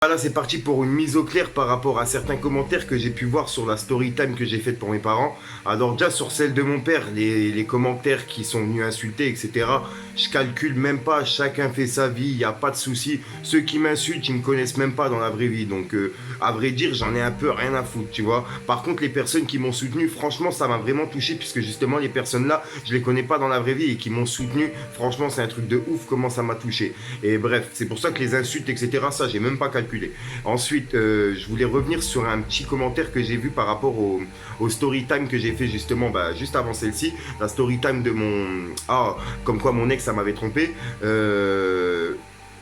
Voilà, c'est parti pour une mise au clair par rapport à certains commentaires que j'ai pu voir sur la story time que j'ai faite pour mes parents. Alors déjà sur celle de mon père, les commentaires qui sont venus insulter, etc. Je calcule même pas, chacun fait sa vie, il n'y a pas de souci. Ceux qui m'insultent, ils me connaissent même pas dans la vraie vie. Donc à vrai dire, j'en ai un peu rien à foutre, tu vois. Par contre, les personnes qui m'ont soutenu, franchement, ça m'a vraiment touché puisque justement les personnes là, je les connais pas dans la vraie vie et qui m'ont soutenu, franchement, c'est un truc de ouf comment ça m'a touché. Et bref, c'est pour ça que les insultes, etc., ça, j'ai même pas calculé. Ensuite, je voulais revenir sur un petit commentaire que j'ai vu par rapport au story time que j'ai fait justement juste avant celle-ci. La story time de mon... Ah, comme quoi mon ex, ça m'avait trompé.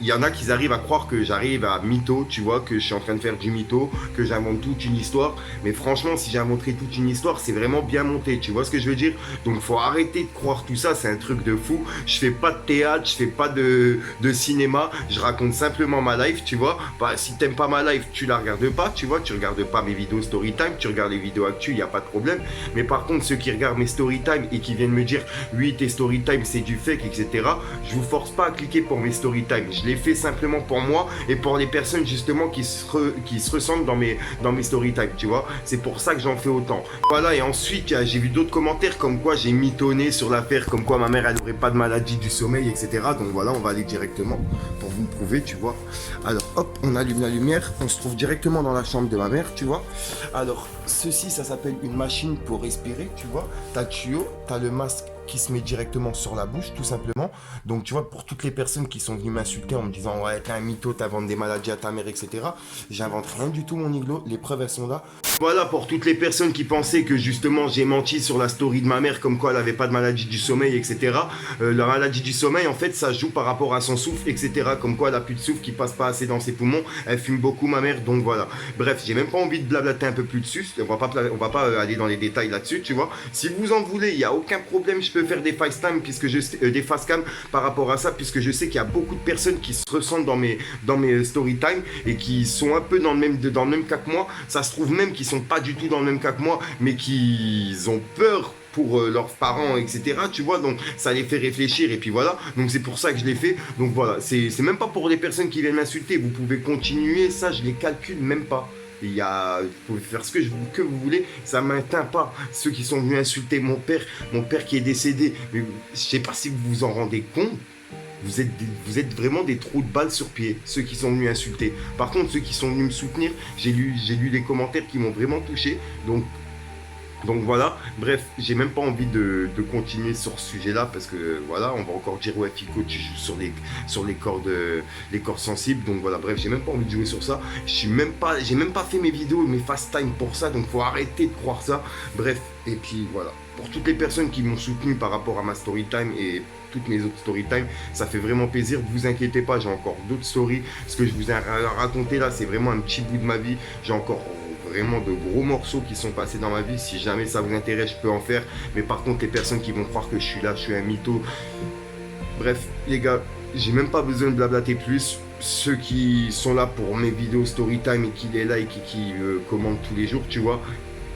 Il y en a qui arrivent à croire que j'arrive à mytho, tu vois, que je suis en train de faire du mytho, que j'invente toute une histoire. Mais franchement, si j'ai inventé toute une histoire, c'est vraiment bien monté, tu vois ce que je veux dire? Donc faut arrêter de croire tout ça, c'est un truc de fou. Je fais pas de théâtre, je fais pas de cinéma, je raconte simplement ma life, tu vois. Bah, si t'aimes pas ma life, tu la regardes pas, tu vois, tu regardes pas mes vidéos story time, tu regardes les vidéos actuelles, il y a pas de problème. Mais par contre, ceux qui regardent mes story time et qui viennent me dire, oui, tes story time c'est du fake, etc. Je vous force pas à cliquer pour mes story time. Je l'ai fait simplement pour moi et pour les personnes justement qui se ressentent dans mes story time, tu vois. C'est pour ça que j'en fais autant. Voilà, et ensuite j'ai vu d'autres commentaires comme quoi j'ai mitonné sur l'affaire, comme quoi ma mère elle n'aurait pas de maladie du sommeil, etc. Donc voilà, on va aller directement pour vous le prouver, tu vois. Alors hop, on allume la lumière, on se trouve directement dans la chambre de ma mère, tu vois. Alors ceci, ça s'appelle une machine pour respirer, tu vois. T'as le tuyau, t'as le masque qui se met directement sur la bouche, tout simplement. Donc, tu vois, pour toutes les personnes qui sont venues m'insulter en me disant, ouais, t'es un mytho, t'inventes des maladies à ta mère, etc. J'invente rien du tout, mon iglo. Les preuves, elles sont là. Voilà, pour toutes les personnes qui pensaient que justement j'ai menti sur la story de ma mère, comme quoi elle avait pas de maladie du sommeil, etc. La maladie du sommeil, en fait, ça joue par rapport à son souffle, etc. Comme quoi elle a plus de souffle qui passe pas assez dans ses poumons. Elle fume beaucoup, ma mère, donc voilà. Bref, j'ai même pas envie de blablater un peu plus dessus. On va pas aller dans les détails là-dessus, tu vois. Si vous en voulez, il y a aucun problème. Je peux faire des FaceTime puisque des facecam par rapport à ça, puisque je sais qu'il y a beaucoup de personnes qui se ressentent dans mes story time et qui sont un peu dans le même cas que moi. Ça se trouve même qu'ils sont pas du tout dans le même cas que moi, mais qui ont peur pour leurs parents, etc. Tu vois, donc ça les fait réfléchir et puis voilà. Donc c'est pour ça que je l'ai fait. Donc voilà, c'est même pas pour les personnes qui viennent m'insulter. Vous pouvez continuer, ça je les calcule même pas. Vous pouvez faire que vous voulez, ça m'atteint pas. Ceux qui sont venus insulter mon père qui est décédé, mais je sais pas si vous vous en rendez compte. Vous êtes vraiment des trous de balles sur pied, ceux qui sont venus insulter. Par contre, ceux qui sont venus me soutenir, j'ai lu des commentaires qui m'ont vraiment touché. Donc voilà, bref, j'ai même pas envie de continuer sur ce sujet-là parce que voilà, on va encore dire ouais Fico tu joues sur les cordes sensibles. Donc voilà, bref, j'ai même pas envie de jouer sur ça. J'ai même pas fait mes vidéos, mes fast time pour ça, donc faut arrêter de croire ça. Bref, et puis voilà. Pour toutes les personnes qui m'ont soutenu par rapport à ma story time et toutes mes autres story time, ça fait vraiment plaisir. Ne vous inquiétez pas, j'ai encore d'autres stories. Ce que je vous ai raconté là, c'est vraiment un petit bout de ma vie. J'ai encore vraiment de gros morceaux qui sont passés dans ma vie. Si jamais ça vous intéresse, je peux en faire. Mais par contre, les personnes qui vont croire que je suis là, je suis un mytho. Bref, les gars, j'ai même pas besoin de blablater plus. Ceux qui sont là pour mes vidéos story time et qui les like et qui commentent tous les jours, tu vois,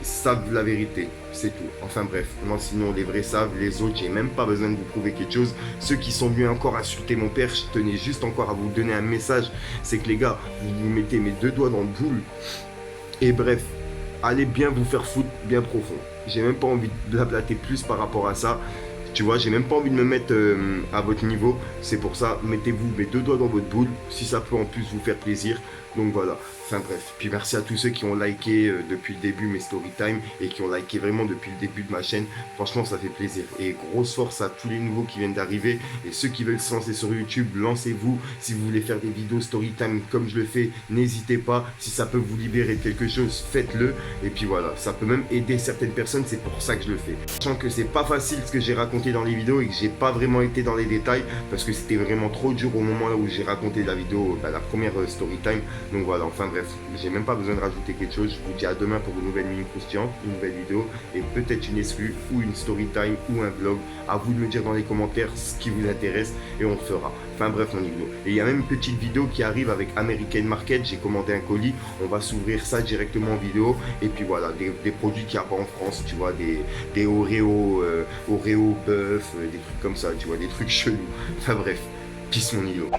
savent la vérité, c'est tout. Enfin bref, moi sinon les vrais savent, les autres j'ai même pas besoin de vous prouver quelque chose. Ceux qui sont venus encore insulter mon père, je tenais juste encore à vous donner un message, c'est que les gars, vous mettez mes deux doigts dans le boule. Et bref, allez bien vous faire foutre bien profond. J'ai même pas envie de blablater plus par rapport à ça. Tu vois, j'ai même pas envie de me mettre à votre niveau. C'est pour ça, mettez-vous mes deux doigts dans votre boule, si ça peut en plus vous faire plaisir. Donc voilà, enfin bref. Puis merci à tous ceux qui ont liké depuis le début mes story time et qui ont liké vraiment depuis le début de ma chaîne. Franchement, ça fait plaisir. Et grosse force à tous les nouveaux qui viennent d'arriver. Et ceux qui veulent se lancer sur YouTube, lancez-vous. Si vous voulez faire des vidéos story time comme je le fais, n'hésitez pas. Si ça peut vous libérer de quelque chose, faites-le. Et puis voilà, ça peut même aider certaines personnes, c'est pour ça que je le fais. Sachant que c'est pas facile ce que j'ai raconté dans les vidéos et que j'ai pas vraiment été dans les détails parce que c'était vraiment trop dur au moment là où j'ai raconté la vidéo, la première story time. Donc voilà, enfin bref, j'ai même pas besoin de rajouter quelque chose. Je vous dis à demain pour une nouvelle mini croustillante, une nouvelle vidéo et peut-être une exclue ou une story time ou un vlog. À vous de me dire dans les commentaires ce qui vous intéresse et on le fera. Enfin bref, mon iglo. Et il y a même une petite vidéo qui arrive avec American Market. J'ai commandé un colis, on va s'ouvrir ça directement en vidéo. Et puis voilà, des produits qu'il n'y a pas en France, tu vois, des Oreo, Oreo bœuf, des trucs comme ça, tu vois, des trucs chelous. Enfin bref, peace mon iglo.